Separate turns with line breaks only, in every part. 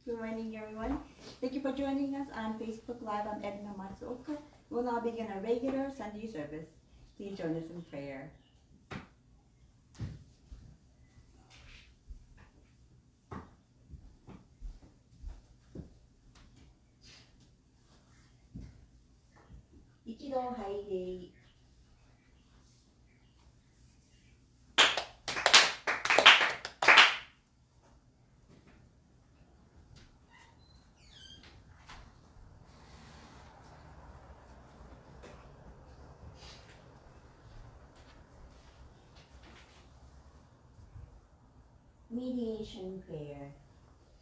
Good morning, everyone. Thank you for joining us on Facebook Live. I'm Edna Matsuoka. We'll now begin our regular Sunday service. Please join us in prayer. Ichido Haidei. Mediation prayer.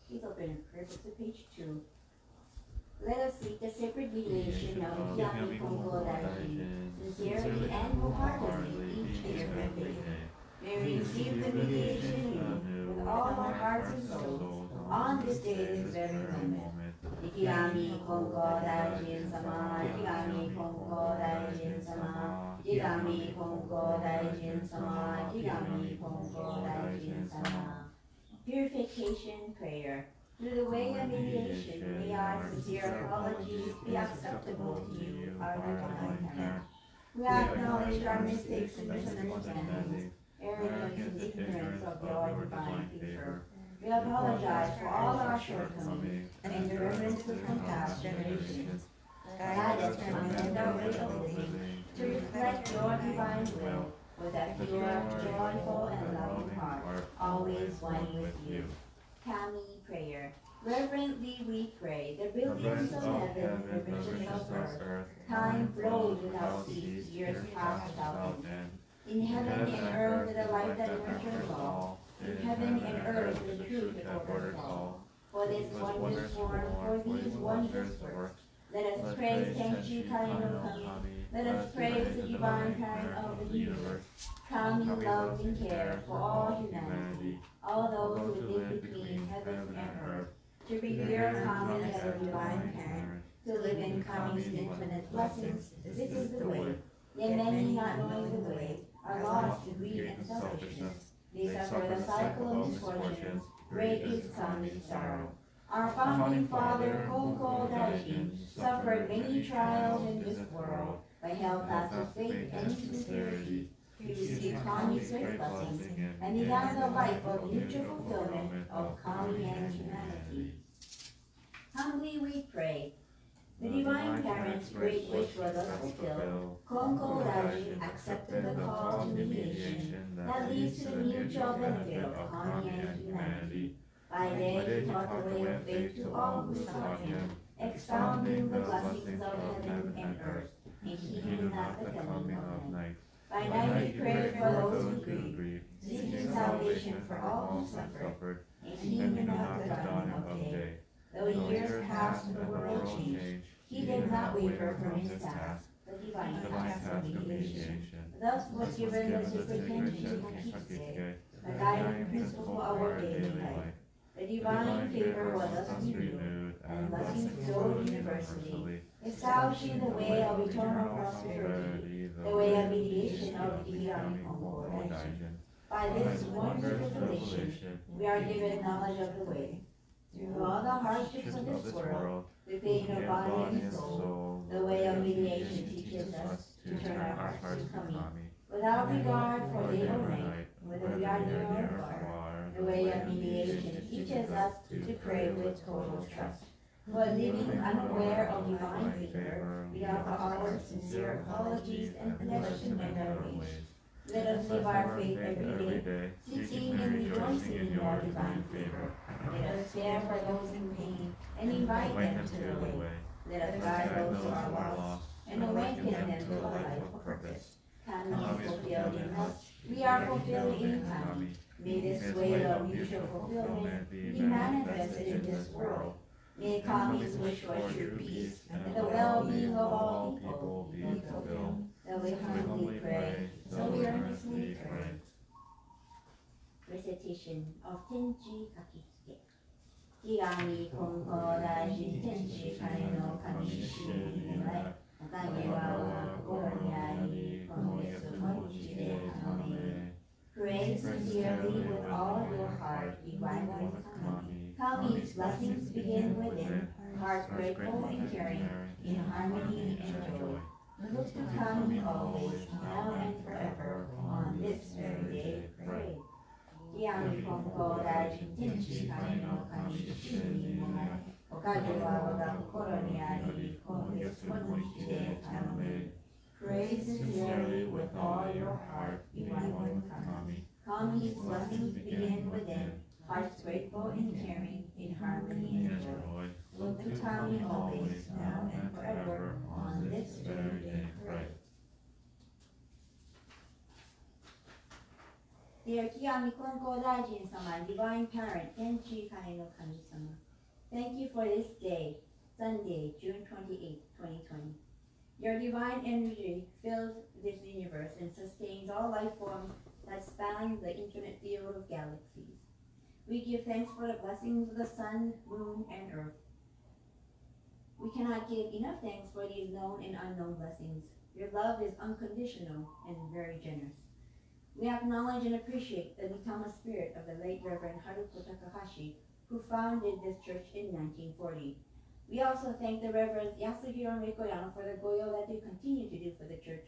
Please open first to page 2. Let us seek the sacred mediation of Yami Kongo Daiji, sincerely and wholeheartedly each and every day. May we receive the mediation anew with all our hearts and souls on this day, this very moment. Ikigami Kongo Daijin Sama, Ikigami Kongo Daijin Sama, Ikigami Kongo Daijin Sama, Ikigami Kongo Daijin Sama. Purification prayer. Through the way of mediation, may our sincere apologies be acceptable to you, our divine parent. We acknowledge our mistakes and misunderstandings, arrogance and ignorance of your divine favor. We apologize for all our shortcomings and the remnants who come past generations. Guide us to amend our way of living, to reflect your divine will, with a pure, joyful, and loving heart, always one with you. Kami prayer. Reverently we pray, the buildings of heaven, the riches of earth. Time flows without cease, years pass without end. In heaven and earth with the light that nurtures all. In heaven and earth with the truth that orders all. For this wondrous form, for these wondrous works. Let us praise Tenchi Kaino Kami. Let us praise the divine parent of the universe. Kami loves and cares for all humanity, all those who live between heaven and earth. To revere Kami as a divine parent, to live in Kami's infinite blessings, this is the way. Yet many, not knowing the way, are lost to greed and selfishness. They suffer the cycle of misfortunes. Great is Kami's sorrow. Our founding father, Kongo Daijin, suffered many trials in this world, but held fast to faith and sincerity. He received Kami's great blessings and began the life of mutual fulfillment of Kami and humanity. Humbly we pray. The divine parent's great wish was thus fulfilled. Kongo Daijin accepted the call to mediation that leads to the mutual benefit of Kami and humanity. By day he taught the way of faith to all who sought him, expounding the blessings of heaven and earth, and heeding not the coming of night. By night he prayed for those who grieved, seeking salvation for all who suffered, and heeding not the dawning of day. Though years passed and the world changed, he did not waver from his task, the divine task of mediation. Thus was given the sacred Tenchi Kakitsuke, the guiding principle of our daily life. The divine favor was thus renewed and blessings flowed universally, establishing the way of eternal prosperity, the way of mediation of the Ikigami Kongo Daijin. By this wondrous revelation, we are given knowledge of the way. Through all the hardships of this world, the pain of body and soul, the way of mediation teaches us to turn our hearts to Kami. Without regard for day or night, whether we are near or far, the way of mediation teaches us to pray with total trust. But living unaware of divine favor, we offer our sincere apologies and pledge to mend our ways. Let us live our faith every day, seeking and rejoicing in your divine favor. Let us care for those in pain and invite them to the way. Let us guide those who are lost and awaken them to a life of purpose. Kami is fulfilled in us, we are fulfilled in Kami. May this way of mutual fulfillment be manifested in this world. May Kami's wish for true peace and the well-being of all people be fulfilled. That we humbly pray, so we earnestly pray. Recitation of Tenchi Kakitsuke. Ikigami Kongo Daijin Tenchi Kai no Kami Shishi Nirai. Akage wa kokoro ni ari, konomitsu mochi de hanome. Pray sincerely with all your heart, divine Kami. Kami is blessings begin within, heart grateful and caring, in harmony and joy. Look to come always, now and forever, on this very day, pray. いや日本語大臣天地神の神主にもおかげは我が心にあり、今月この日で頼め。Pray sincerely with all your heart, divine Kami. Kami's blessings begin within, hearts grateful and caring, in harmony and joy. Look to Kami always, now and forever, on this very day, pray. Dear Kiyami Konko Daijin-sama, Divine Parent, Tenchi Kane no Kami-sama, thank you for this day, Sunday, June 28, 2020. Your divine energy fills this universe and sustains all life forms that span the infinite field of galaxies. We give thanks for the blessings of the sun, moon, and earth. We cannot give enough thanks for these known and unknown blessings. Your love is unconditional and very generous. We acknowledge and appreciate the Mitama spirit of the late Reverend Haruko Takahashi, who founded this church in 1940. We also thank the Reverend Yasuhiro Mikoyama for the goyo that they continue to do for the church.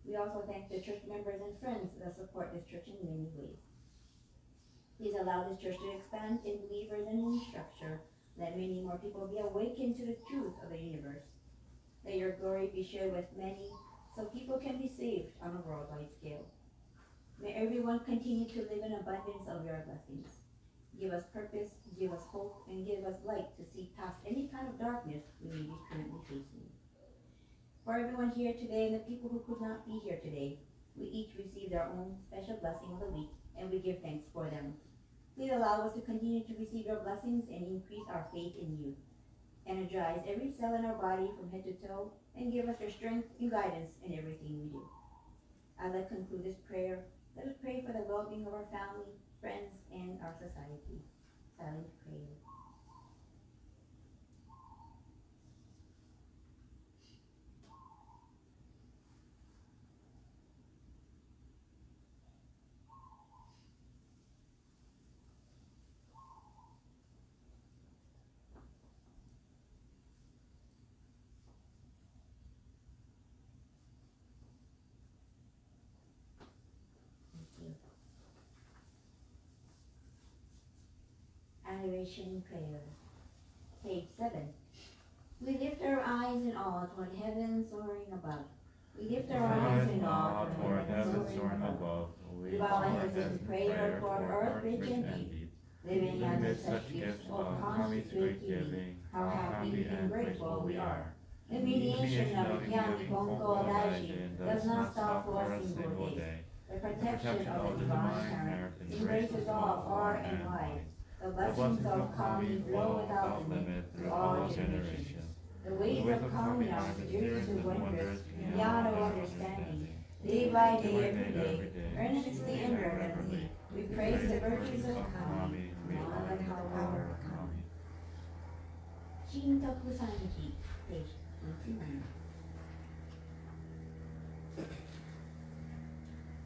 We also thank the church members and friends that support this church in many ways. Please allow this church to expand in believers and in structure. Let many more people be awakened to the truth of the universe. Let your glory be shared with many so people can be saved on a worldwide scale. May everyone continue to live in abundance of your blessings. Give us purpose, give us hope, and give us light to see past any kind of darkness we may be currently facing. For everyone here today and the people who could not be here today, we each received our own special blessing of the week, and we give thanks for them. Please allow us to continue to receive your blessings and increase our faith in you. Energize every cell in our body from head to toe, and give us your strength and guidance in everything we do. As I conclude this prayer, let us pray for the well-being of our family, friends, and our society. Silent prayer. Adoration Prayer. Page 7. We lift our eyes in awe toward heaven soaring above. We lift our eyes in awe toward heaven soaring above. We bow our heads in prayer toward earth rich and deep, living under such gifts of Kami's great giving. How happy and grateful we are. The mediation of Kiyami Konko Daijin does not stop for a single day. The protection of the divine parent embraces all far and wide. The blessings of Kami flow without limit through all generations. The ways of Kami are mysterious and wondrous, beyond our understanding. Day by day, every day, earnestly and reverently, we praise the virtues of Kami, honor the power of Kami. Shintoku Sanji, page 29.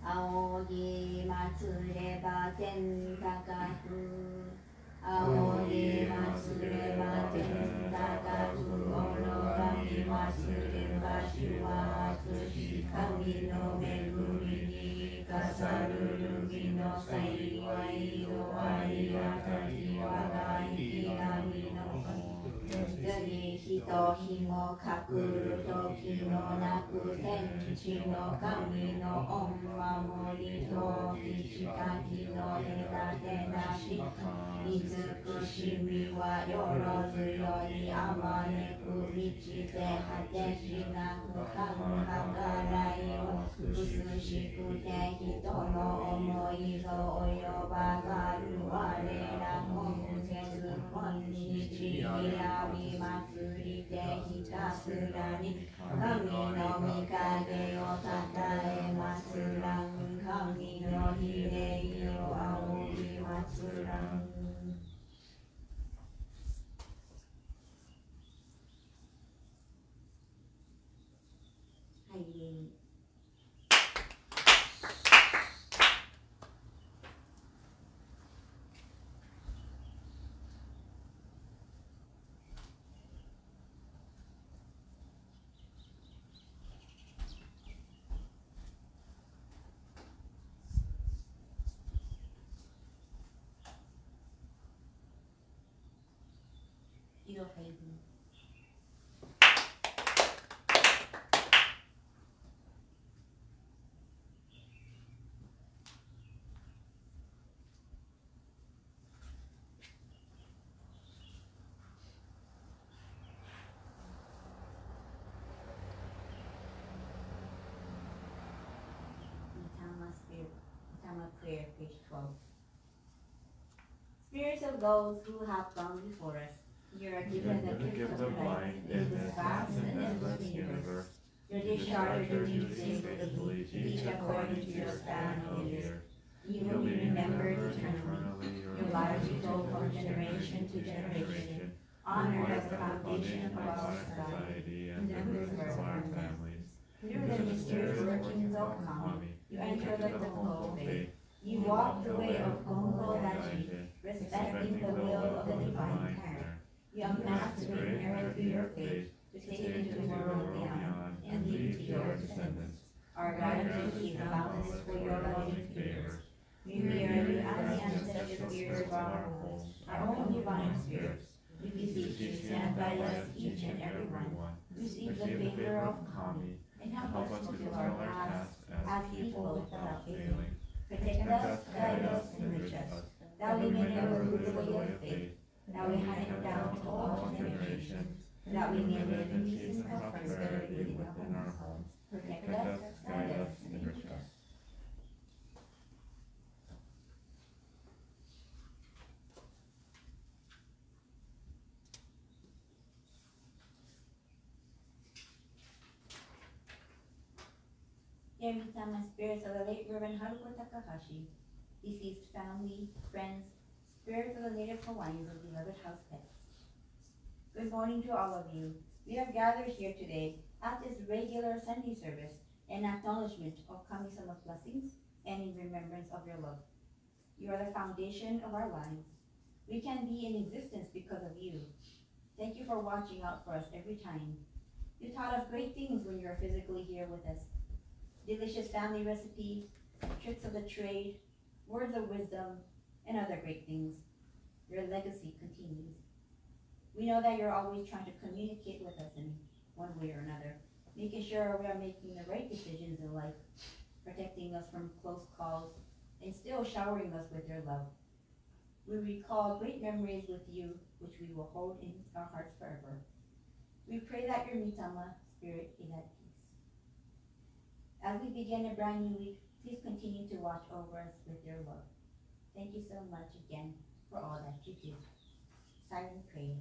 仰ぎ祭れば天高く仰ぎ祭れば天高く拝み祭る場所は厚し神の恵みに生かさるるぎの幸いをありがたき我が生き神の次人日も隠る時のなく天地の神の御守りとき近きの隔てなし慈しみはよろずよりあまねく満ちて果てしなく神計らいを美しくて人の思いぞ及ばざる我ら今節今日やみ祭りでひたすらに神の御影をたたえますらん神の比例を仰ぎますらんはい。Ido Heidi. Mitama Prayer, page 12. Spirits of those who have gone before us, you are given the gift of life in this vast and endless universe. You discharge your duties faithfully, each according to your span of years. You will be remembered eternally. Your lives be told from generation to generation, honored as the foundation of our society and the roots of our families. Through the mysterious workings of Kami, you enter the temple of faith. You walk the way of Gongo Daiji, respecting the will of the divine parent. You amass the great merit through your faith to take it to the world beyond and leave to your descendants. Our gratitude is boundless for your loving favors. We merely as the ancestral spirits of our homes, our own divine spirits. We beseech you, stand by us, each and every one. Receive the favor of Kami, and help us fulfill our tasks as people without failing. Protect us, guide us, enrich us, that we may never lose the way of faith, that we hand it down to all generations, that we may live in peace and prosperity within our homes. Protect us, guide us, and enrich us. Dear Mitama spirits of the late Reverend Haruko Takahashi, deceased family, friends, spirits of the native Hawaiians and beloved house pets. Good morning to all of you. We have gathered here today at this regular Sunday service in acknowledgement of Kami-sama's blessings and in remembrance of your love. You are the foundation of our lives. We can be in existence because of you. Thank you for watching out for us every time. You taught us great things when you were physically here with us. Delicious family recipes, tricks of the trade, words of wisdom, and other great things. Your legacy continues. We know that you're always trying to communicate with us in one way or another, making sure we are making the right decisions in life, protecting us from close calls, and still showering us with your love. We recall great memories with you, which we will hold in our hearts forever. We pray that your Mitama spirit is at peace. As we begin a brand new week, please continue to watch over us with your love. Thank you so much again for all that you do. Silent prayer.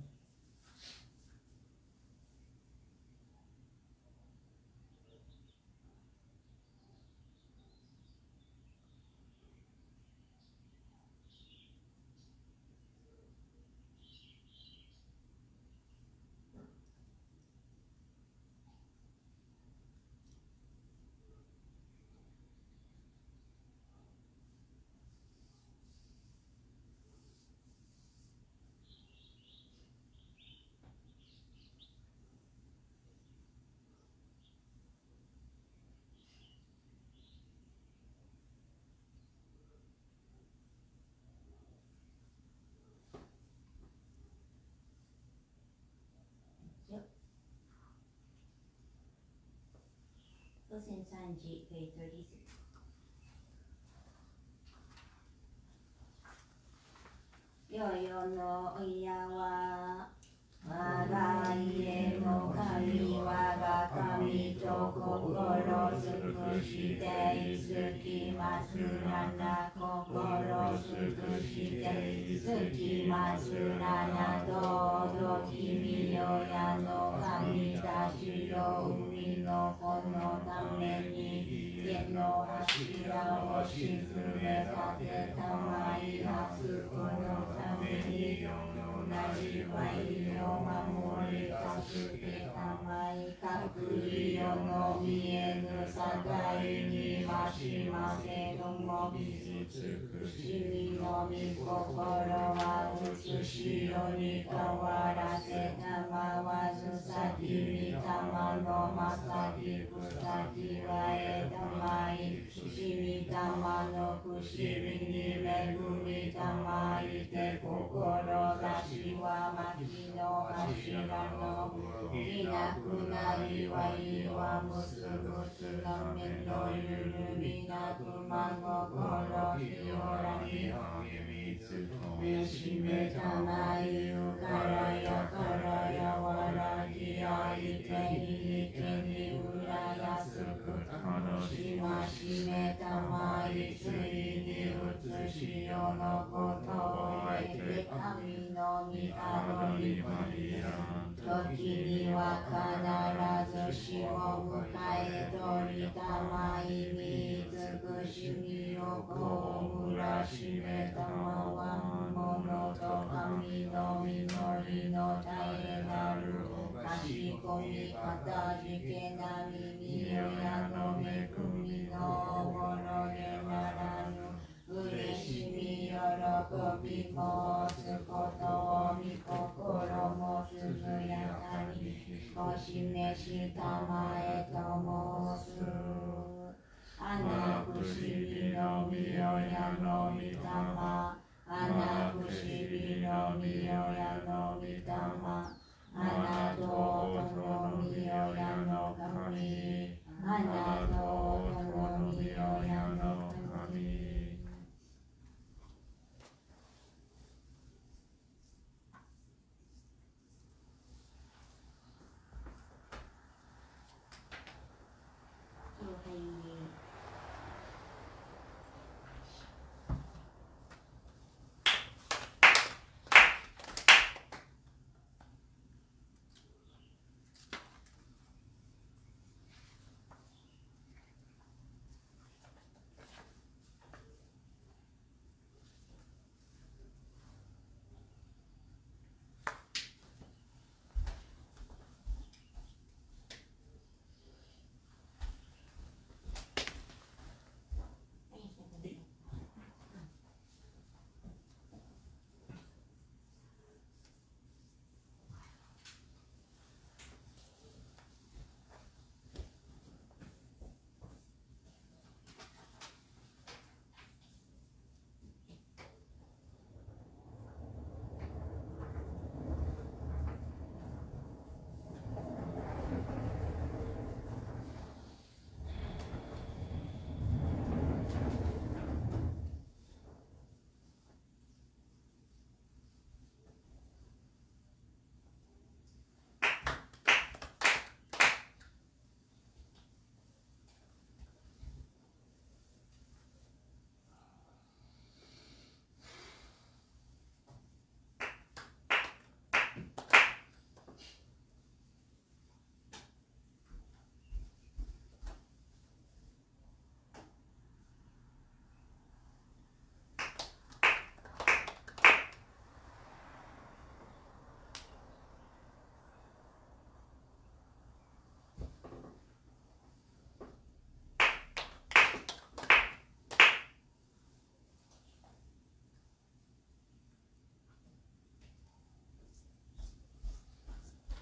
Sosin Sanji, page 36. Yo no oya wa waga ire no kami waga kami to kokoro tsukushite itsukimasu nana kokoro tsukushite itsukimasu nana dodo kimi yo ya no kami tashi yo umi no kono tame ni yen no hashira o shizume tate tamai hatsuko no tame ni Naji mai yo mamori kasuke tamai kakuri yo no mienu sagai ni mashimase tomo しみのみ心は写しよに変わらせたまわず先に玉のまさきくさきはえたまい伏見玉のくしみに恵みたまいて志は牧の柱のいなくなりはいはむすぐすのめのゆるみなくま心ひよらに励みつとめしめたまいゆからやわらぎあいてにけにうらやすく楽しましめたまいついにうつしよのことを得て神の御顔に時には必ずしも迎え取りたまいに慈しみをこうむらしめたまわんものと神の実りの絶えなるかしこみかたじけなみによやの恵みのおぼろげならぬ嬉しみ喜びもつことを御心もすずやかにお示したまえと申すアナ不思議のみよやの御霊アナ不思議のみよやの御霊アナとのみよやの神アナとのみよやの神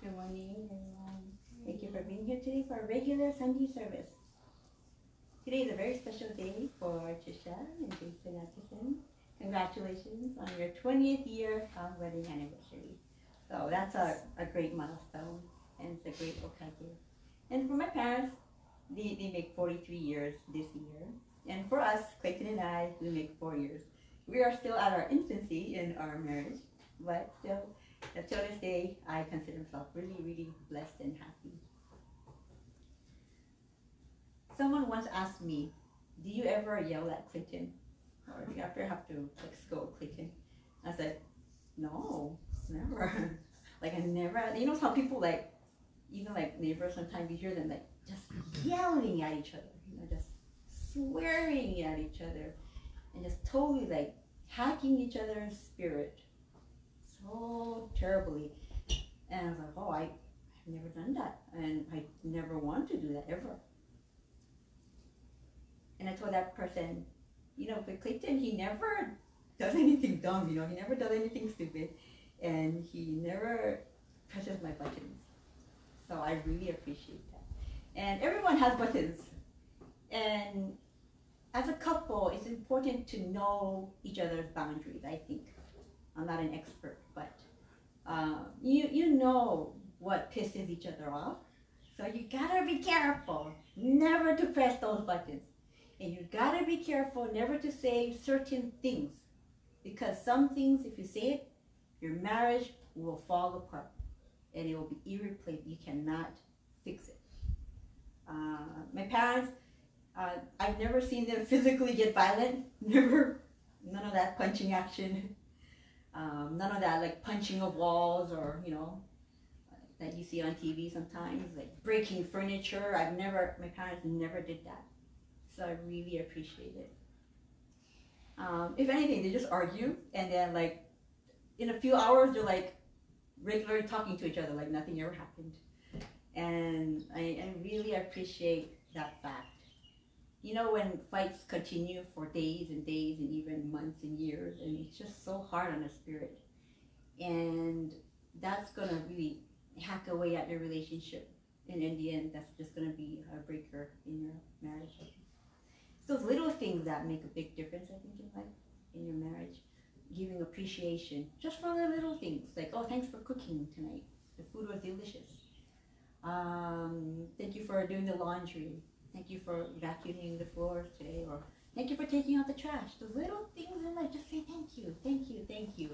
Good morning, everyone. Thank you for being here today for our regular Sunday service. Today is a very special day for Trisha and Jason Atchison. Congratulations on your 20th year wedding anniversary. So that's a great milestone, and it's a great okage. And for my parents, they make 43 years this year. And for us, Clayton and I, we make 4 years. We are still at our infancy in our marriage, but still, until this day, I consider myself really, really blessed and happy. Someone once asked me, do you ever yell at Clayton? Or do you ever have to scold Clayton? I said, no, never. I never, you know how people even neighbors, sometimes you hear them just yelling at each other, just swearing at each other, and just totally hacking each other's spirit so terribly. And I was like, oh, I've never done that, and I never want to do that ever. And I told that person,
you know, but Clayton, he never does anything dumb, you know, he never does anything stupid, and he never presses my buttons. So I really appreciate that. And everyone has buttons. And as a couple, it's important to know each other's boundaries, I think. I'm not an expert, but you know what pisses each other off. So you gotta be careful never to press those buttons. And you gotta be careful never to say certain things. Because some things, if you say it, your marriage will fall apart. And it will be irreplaceable. You cannot fix it. My parents, I've never seen them physically get violent. Never. None of that punching action. None of that like punching of walls or, you know, that you see on TV sometimes, like breaking furniture. My parents never did that. So I really appreciate it. If anything, they just argue and then like in a few hours they're like regularly talking to each other like nothing ever happened. And I really appreciate that fact. You know, when fights continue for days and days and even months and years, and it's just so hard on the spirit. And that's going to really hack away at your relationship. And in the end, that's just going to be a breaker in your marriage. It's those little things that make a big difference, I think, in life, in your marriage. Giving appreciation just for the little things. Like, oh, thanks for cooking tonight. The food was delicious. Thank you for doing the laundry. Thank you for vacuuming the floors today. Or thank you for taking out the trash. The little things in life, just say thank you, thank you, thank you.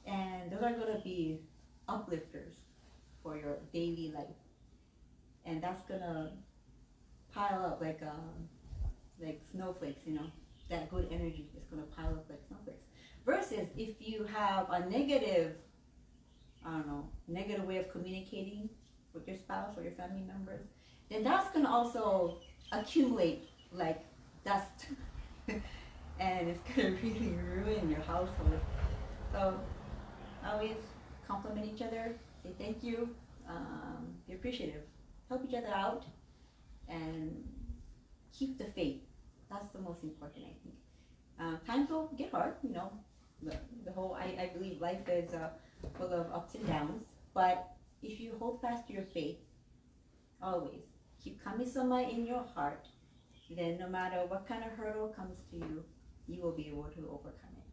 And those are going to be uplifters for your daily life. And that's going to pile up like snowflakes, you know. That good energy is going to pile up like snowflakes. Versus if you have a negative way of communicating with your spouse or your family members, then that's going to also accumulate like dust. And it's going to really ruin your household. So always compliment each other, say thank you, be appreciative, help each other out, and keep the faith. That's the most important, I think. Times will get hard, you know. The whole, I believe life is full of ups and downs, but if you hold fast to your faith, always, keep kami-sama in your heart, then no matter what kind of hurdle comes to you, you will be able to overcome it.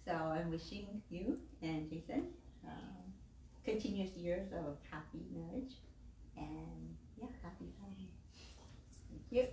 So I'm wishing you and Jason continuous years of happy marriage and happy family. Thank you.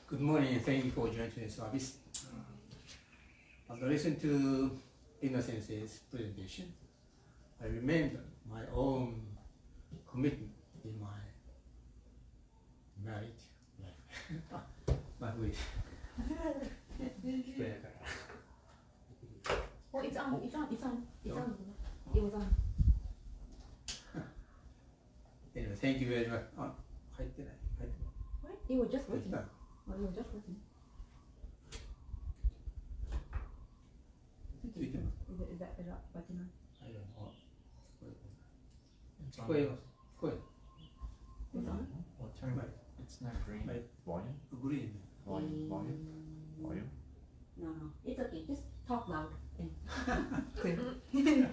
Good morning and thank you for joining today's service. As I listen to Ina Sensei's presentation, I remember my own commitment in my marriage life. But we
Oh, it's on. It was on.
anyway, thank you very much.
What? It was just working. Oh, it was just working. Is that button on?
I don't know.
It's on.
Good.
It's on?
Well, turn
Right.
It's not green.
Right.
Volume?
Green.
Volume?
No, it's okay. Just talk loud. And
It's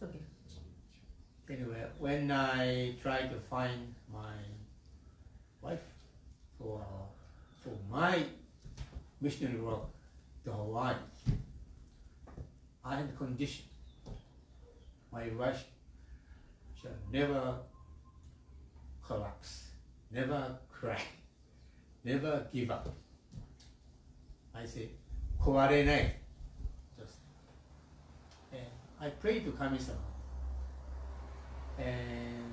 okay.
Anyway, when I try to find my wife for my missionary work to Hawaii, I had a condition. My wife shall never collapse, never cry, never give up. I say, 壊れない. Just. And I pray to Kami-sama. And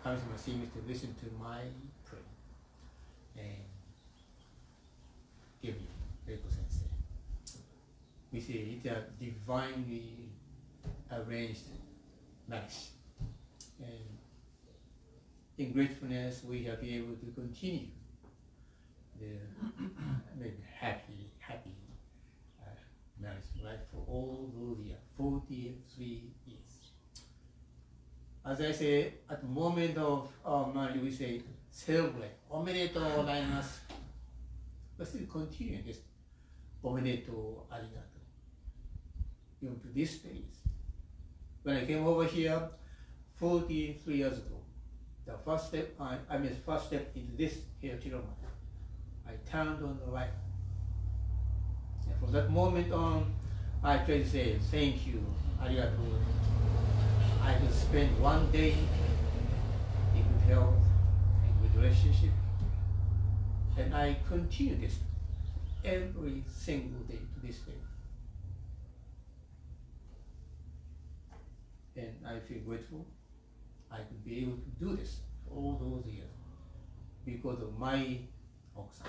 Kami-sama seems to listen to my prayer and give me Reiko Sensei. We say it's a divinely arranged marriage. And in gratefulness, we have been able to continue the happy marriage life for all those years, 43 years. As I say, at the moment of our marriage, we say, celebrate, omedetou gozaimasu. But still continue this, omedetou arigato. Even to this day. When I came over here 43 years ago, the first step, first step into this here Chiroma, I turned on the light. And from that moment on, I try to say, thank you, arigato. I will spend one day in good health, in good relationship, and I continue this every single day to this day. And I feel grateful I could be able to do this for all those years because of my Okusan,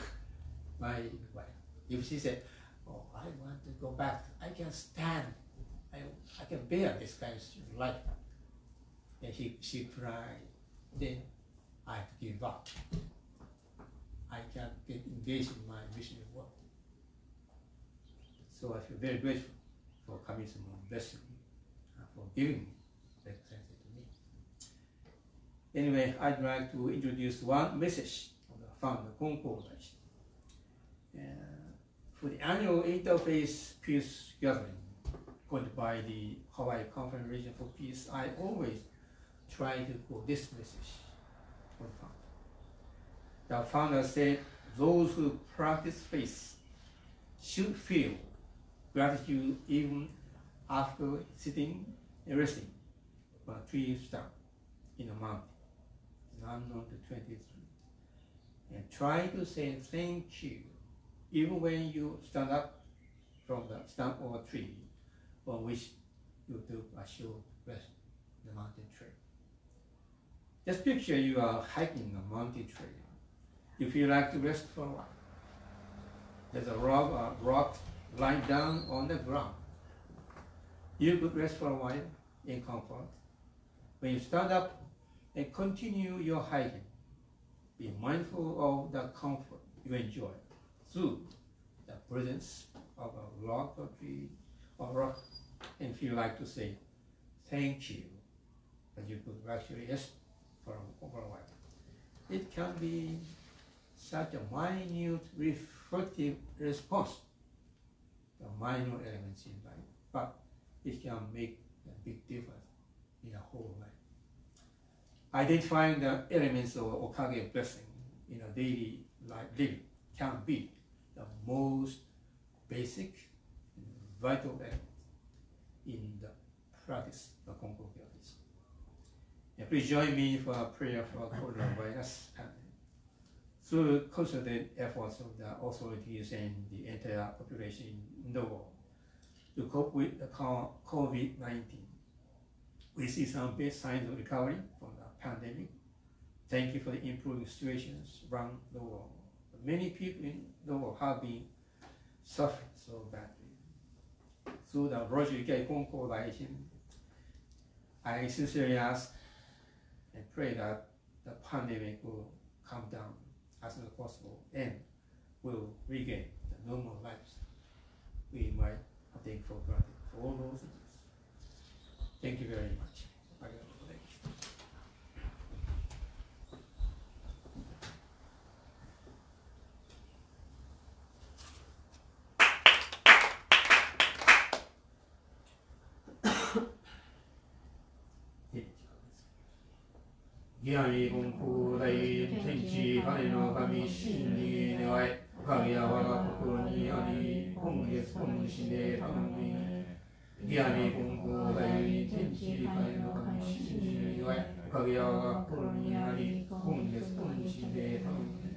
my wife. If she said, oh, I want to go back, I can stand, I can bear this kind of life. And she cried, then I have to give up. I can't get engaged in my missionary work. So I feel very grateful for Kami-sama blessing me, for giving me that sense to me. Anyway, I'd like to introduce one message of the founder, Konko Daishi. For the annual Interfaith Peace Gathering, called by the Hawaii Conference Region for Peace, I always try to quote this message from the founder. The founder said, those who practice faith should feel gratitude even after sitting and resting on a tree stump in a mountain, unknown to 23. And try to say thank you even when you stand up from the stump of a tree on which you took a short rest in the mountain trail. Just picture you are hiking a mountain trail. If you like to rest for a while, there's a rock lying down on the ground. You could rest for a while in comfort. When you stand up and continue your hiking, be mindful of the comfort you enjoy through the presence of a rock or tree or rock, and feel like to say thank you that you could actually rest for a while. It can be such a minute reflective response, the minor elements in life, but it can make a big difference in a whole life. Identifying the elements of Okage blessing in a daily life living can be the most basic and vital element in the practice of Konko Kyoichi. And please join me for a prayer for coronavirus pandemic. Through concerted efforts of the authorities and the entire population in the world, to cope with the COVID-19. We see some best signs of recovery from the pandemic. Thank you for the improving situations around the world. Many people in the world have been suffering so badly. Through the Roger K. Kongko Daishin, I sincerely ask and pray that the pandemic will come down as soon as possible and will regain the normal lives we might have taken for granted for all those years. Thank you very much. 기함이 공포다이 텐치 간에노 가미 신이 내와이 가기야와가 코코로니 아니 공개스 공신의 당미 기함이 공포다이 텐치 간에노 가미 신이 내와이 가기야와가 코코로니 아니 공개스 공신의 당미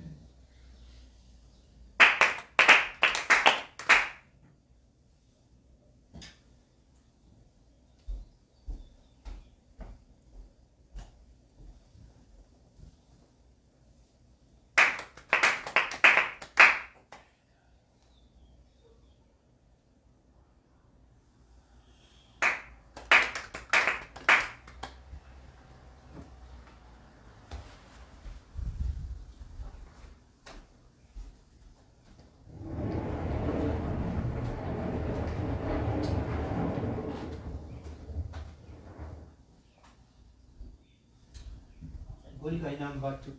Guy number 2,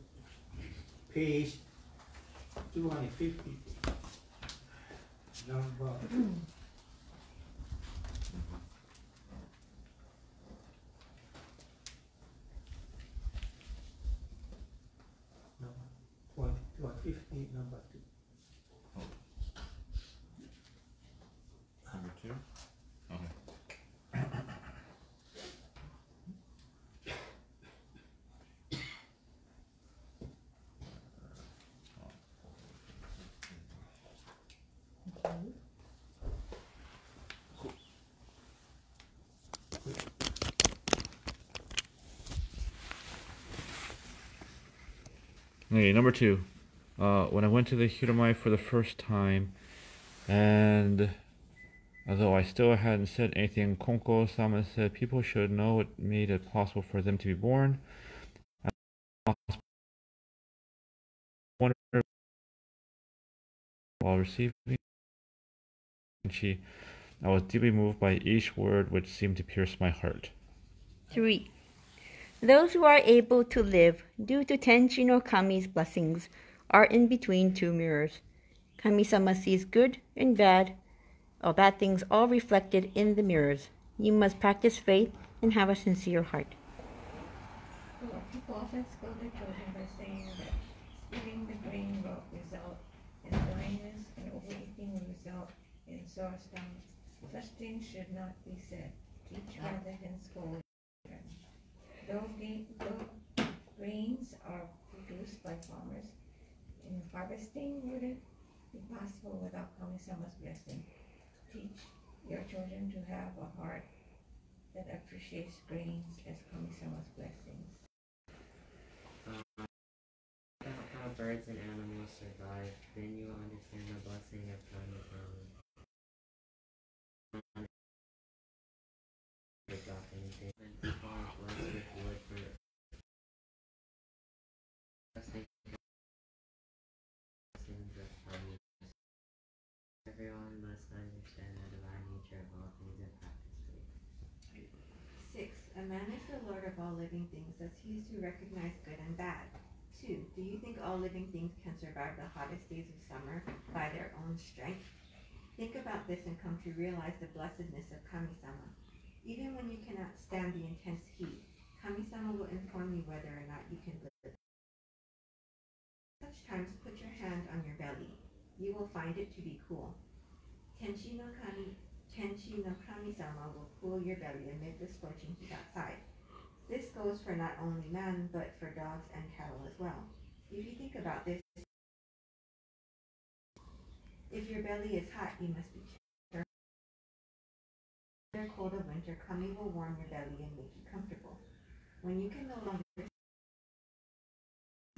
page 250. Number 250, number 2.
Number 2? Okay. Okay, number 2. When I went to the Hiramai for the first time, and although I still hadn't said anything, Konko-sama said people should know what made it possible for them to be born. While receiving I was deeply moved by each word which seemed to pierce my heart.
3. Those who are able to live due to Tenchi no Kami's blessings are in between two mirrors. Kami-sama sees good and bad things all reflected in the mirrors. You must practice faith and have a sincere heart.
People often scold their children by saying that eating the grain will result in blindness and overeating will result in sore stomachs. Such things should not be said. Teach rather than scold. Though grains are produced by farmers, in harvesting would it be possible without Kami-sama's blessing? Teach your children to have a heart that appreciates grains as Kami-sama's blessings.
How birds and animals survive, then you will understand the blessing of Kami-sama. When people are blessed with wood for everyone must understand the divine nature of all things and practice faith.
6. A man is the Lord of all living things, as he is to recognize good and bad. 2. Do you think all living things can survive the hottest days of summer by their own strength? Think about this and come to realize the blessedness of Kami-sama. Even when you cannot stand the intense heat, Kami-sama will inform you whether or not you can live. Such times, put your hand on your belly. You will find it to be cool. Tenchi no Kami-sama will cool your belly amid the scorching heat outside. This goes for not only man, but for dogs and cattle as well. If you think about this, if your belly is hot, you must be
cold of winter, Kami will warm your belly and make you comfortable. When you can no longer sit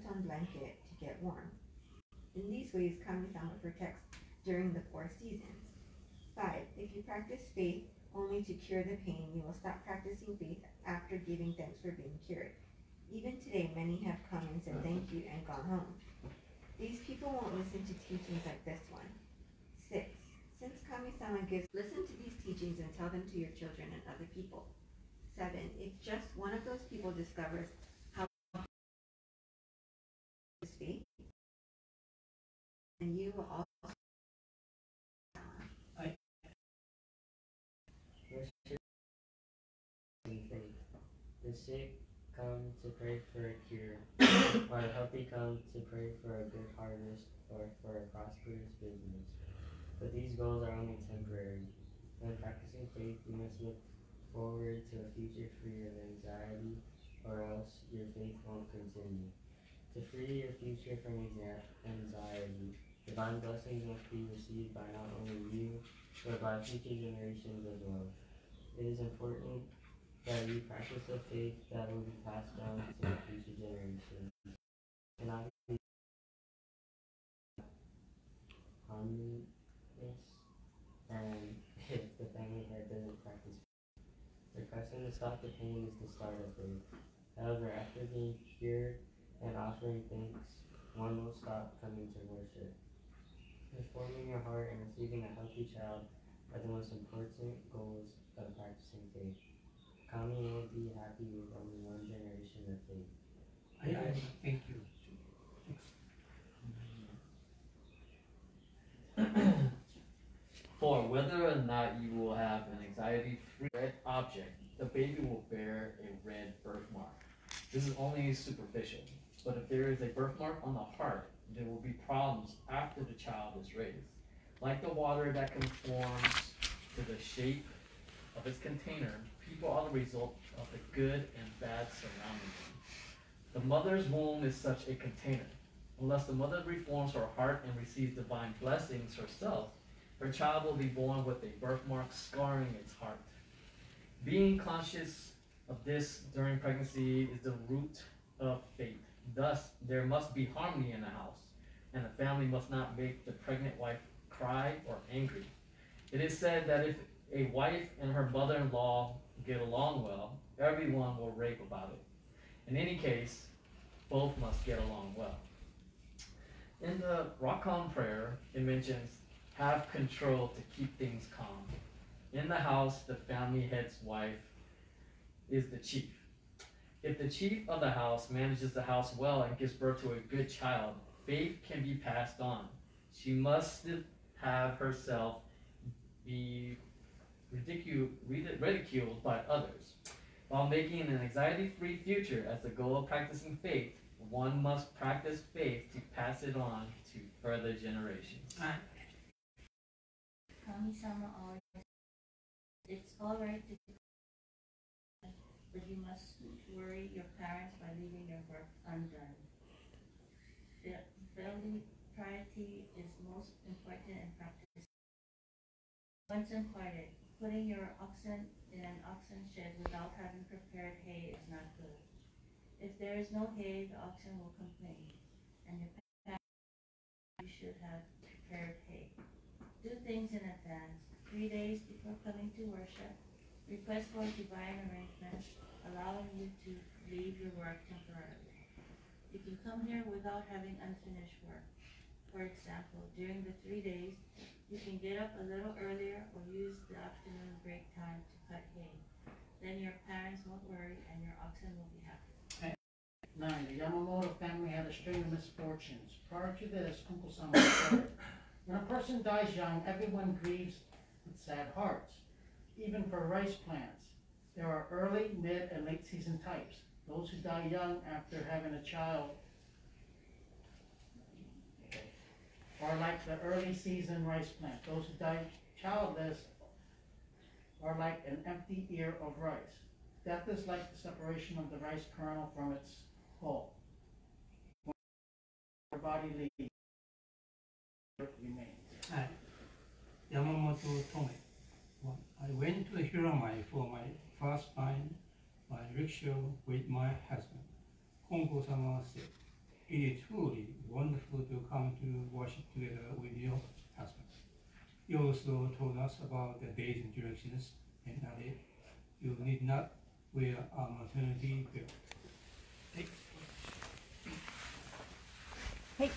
on blanket to get warm. In these ways, Kami-sama protects during the 4 seasons. 5. If you practice faith only to cure the pain, you will stop practicing faith after giving thanks for being cured. Even today, many have come and said thank you and gone home. These people won't listen to teachings like this one. 6. Since Kami-sama gives, listen to these teachings and tell them to your children and other people. 7. If just one of those people discovers how to faith, and you will also
faith. The sick come to pray for a cure, or the healthy come to pray for a good harvest or for a prosperous business. But these goals are only temporary. When practicing faith, you must look forward to a future free of anxiety, or else your faith won't continue. To free your future from anxiety, divine blessings must be received by not only you, but by future generations as well. It is important that you practice a faith that will be passed down to the future generations. Cannot be harmless, and if the family head doesn't practice faith. The custom to stop the pain is the start of faith. However, after being cured and offering thanks, one will stop coming to worship. Reforming your heart and receiving a healthy child are the most important goals of practicing faith. Kami won't be happy with only one generation of faith.
Thank you.
For whether or not you will have an anxiety-free red object, the baby will bear a red birthmark. This is only superficial, but if there is a birthmark on the heart, there will be problems after the child is raised. Like the water that conforms to the shape of its container, people are the result of the good and bad surrounding them. The mother's womb is such a container. Unless the mother reforms her heart and receives divine blessings herself, her child will be born with a birthmark scarring its heart. Being conscious of this during pregnancy is the root of faith. Thus, there must be harmony in the house, and the family must not make the pregnant wife cry or angry. It is said that if a wife and her mother-in-law get along well, everyone will rave about it. In any case, both must get along well. In the Rakan prayer, it mentions, have control to keep things calm. In the house, the family head's wife is the chief. If the chief of the house manages the house well and gives birth to a good child, faith can be passed on. She must have herself be ridiculed by others. While making an anxiety-free future as the goal of practicing faith, one must practice faith to pass it on to further generations.
Kami-sama always says, it's alright to but you mustn't worry your parents by leaving their work undone. Family piety is most important in practice. Once imparted, putting your oxen in an oxen shed without having prepared hay is not good. If there is no hay, the oxen will complain, and your parents you should have prepared hay. Do things in advance, 3 days before coming to worship. Request for divine arrangement, allowing you to leave your work temporarily. You can come here without having unfinished work. For example, during the 3 days, you can get up a little earlier or use the afternoon break time to cut hay. Then your parents won't worry and your oxen will be happy.
9. The Yamamoto family had a string of misfortunes. Prior to this, Kunko-sama started. When a person dies young, everyone grieves with sad hearts. Even for rice plants, there are early, mid, and late season types. Those who die young after having a child are like the early season rice plant. Those who die childless are like an empty ear of rice. Death is like the separation of the rice kernel from its hull. When your body leaves, it remains.
山本智 I went to the Hiramai for my first time by rickshaw with my husband. Konko-sama said, "It is truly wonderful to come to worship together with your husband." He also told us about the bathing directions and added, "You need not wear a maternity belt." Hey.
Hey.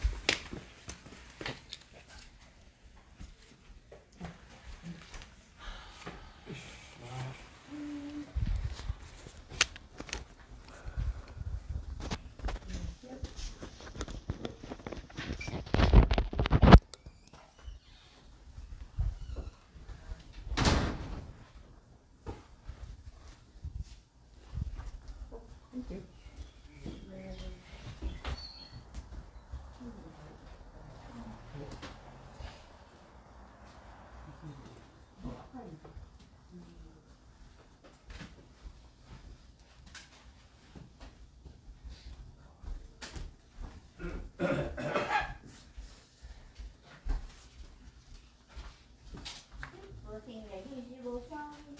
Thank you.
Working ready, you will find.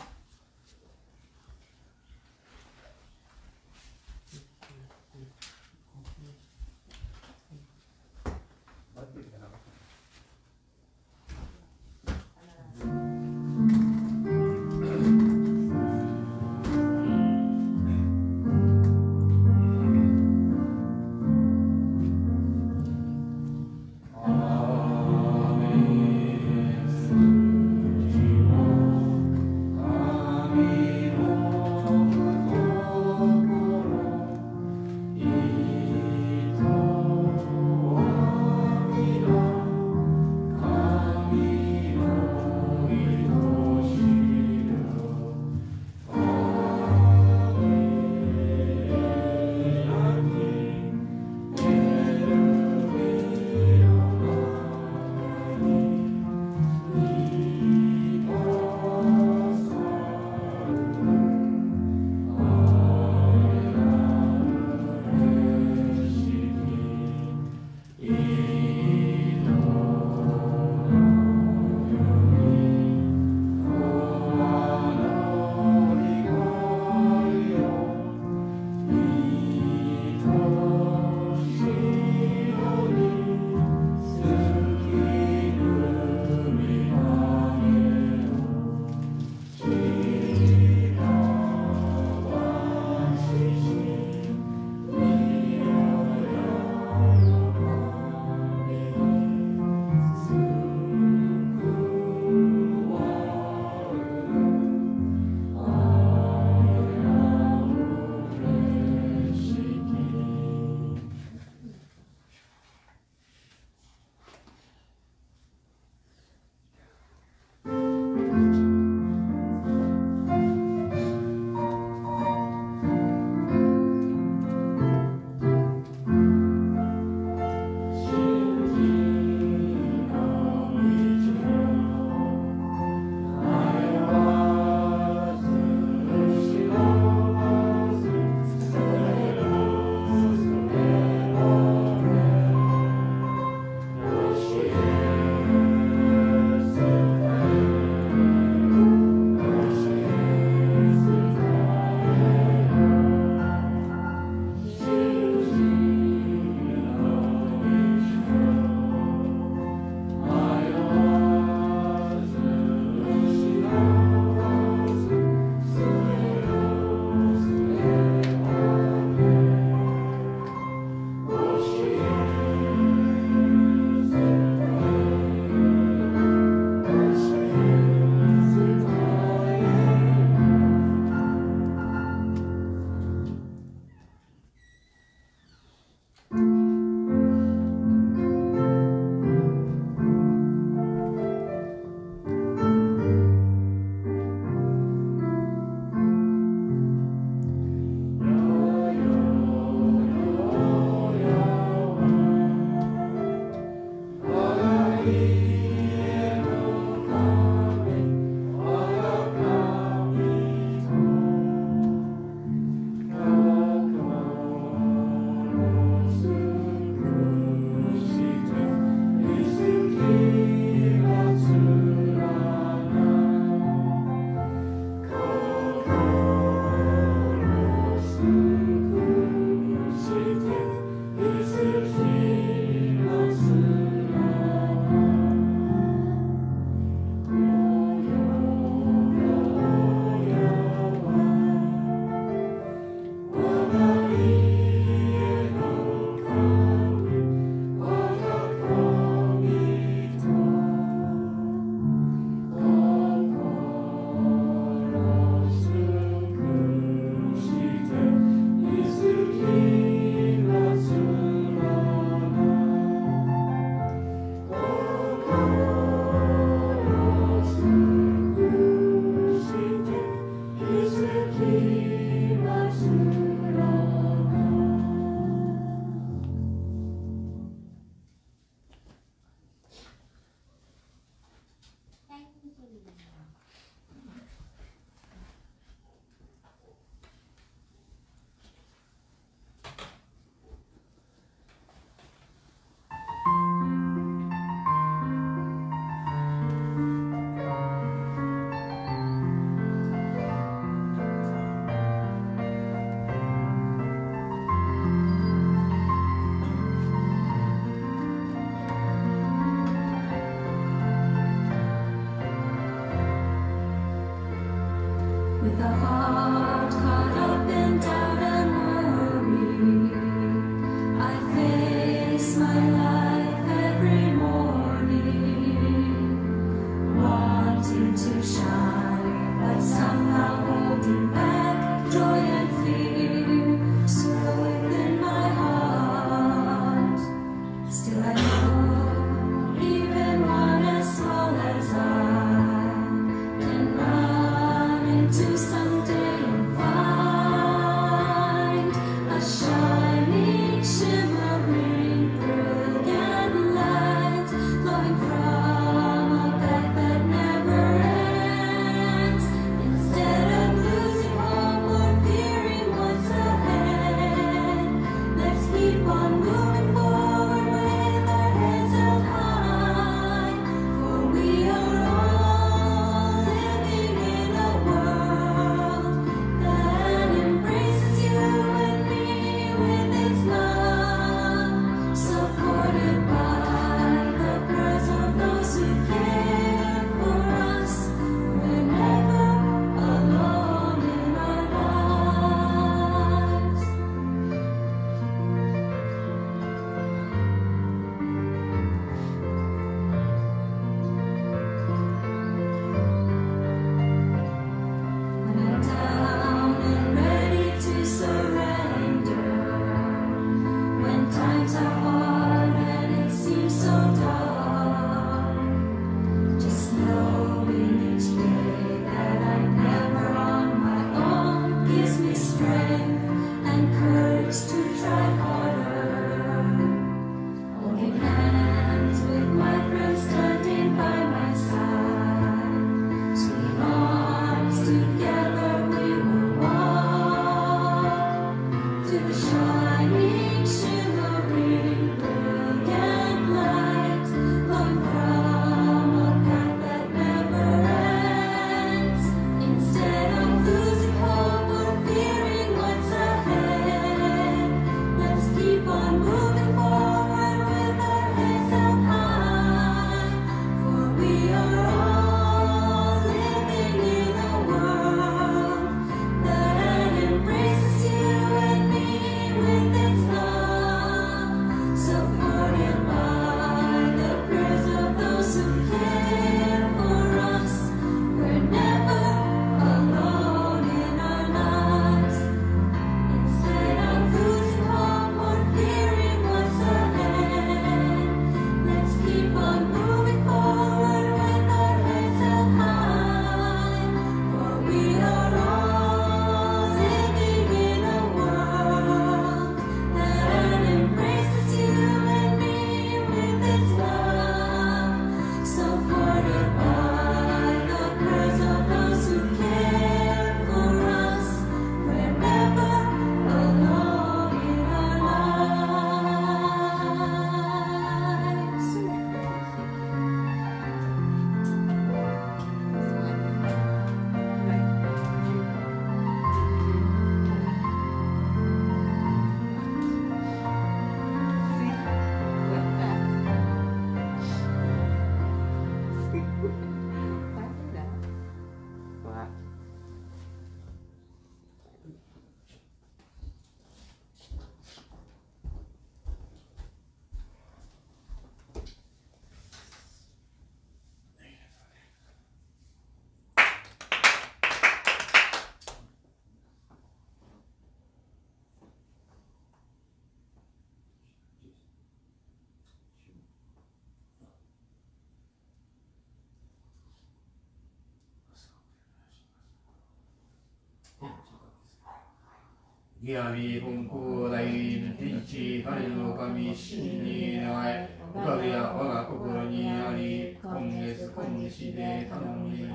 池上金光大天地晴れの神神に願えおかげや我が心にあり今月今日で頼み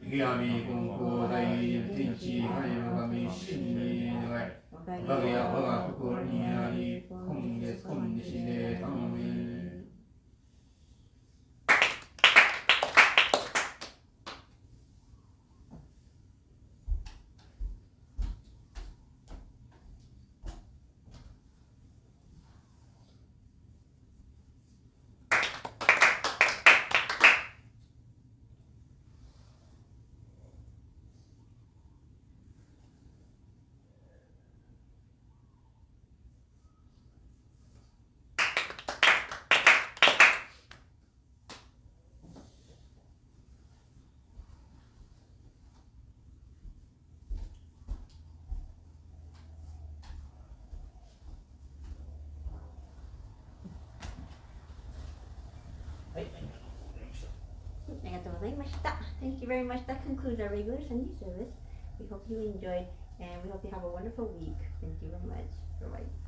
池上金光大天地晴れの神神に願えおかげや我が心にあり今月今日で頼み
ありがとうございました。Thank you very much. That concludes our regular Sunday service. We hope you enjoyed and we hope you have a wonderful week. Thank you very much. Bye-bye.